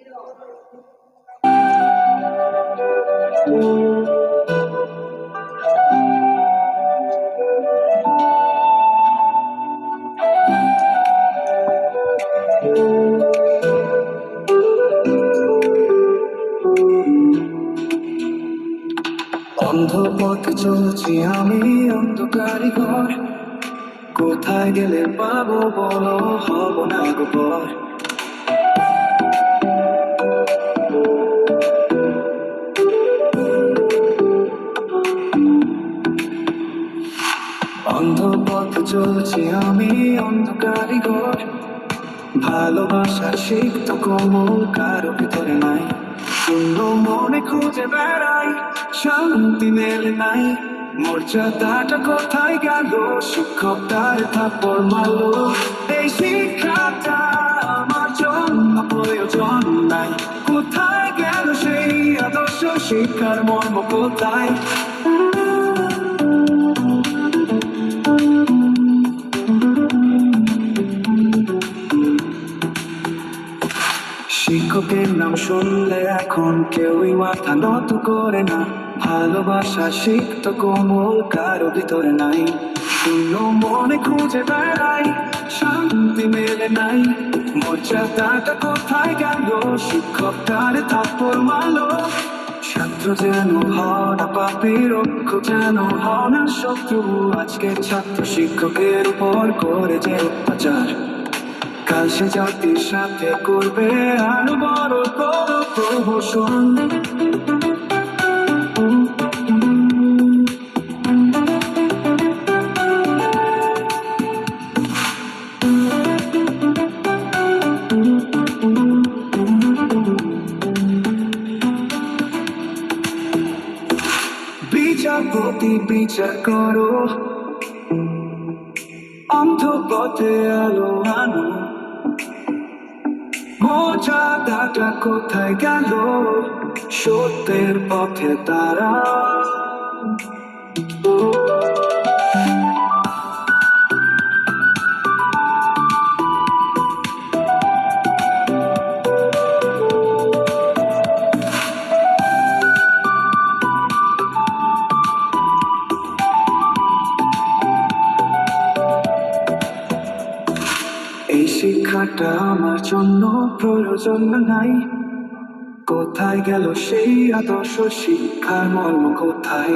অন্ধ পথে চলছি আমি, অন্ধকারী ঘর। কোথায় গেলে পাবো বলো, হব না গো পর। অন্ধ পথে চলছি আমি, অন্ধকারী ঘর। ভালোবাসার সিক্ত কোমল কারো ভিতরে নাই। শূন্য মনে খুঁজে বেড়াই, শান্তি মেলে নাই। মর্যাদাটা কোথায় গেল, শিক্ষক তার থাপ্পড় মারলো। এই শিক্ষাটা আমার জন্য প্রয়োজন নাই। কোথায় গেল সেই আদর্শ, শিক্ষার মর্ম কোথায়? শিক্ষকের নাম শুনলে এখন কেউই মাথা নত করে না। ভালোবাসা সিক্ত কোমল কারো ভিতরে নাই। শূন্য মনে খুঁজে বেড়াই, শান্তি মেলে নাই। মর্যাদাটা কোথায় গেল, শিক্ষক তার থাপ্পড় মারলো। ছাত্র যেন হনা পাপীর, অক্ষ যেন হনা শত্রু। আজকের ছাত্র শিক্ষকের উপর করে যে অত্যাচার, কাল সে জাতির সাথে করবে আরো বড় বড় প্রহসন। বিচারপতি বিচার করো, অন্ধ পথে আলো আনো। মর্যাদাটা কোথায় গেল, সত্যের পথে তারা। এই শিক্ষাটা আমার জন্য প্রয়োজন নাই। কোথায় গেল সেই আদর্শ, শিক্ষার মর্ম কোথায়?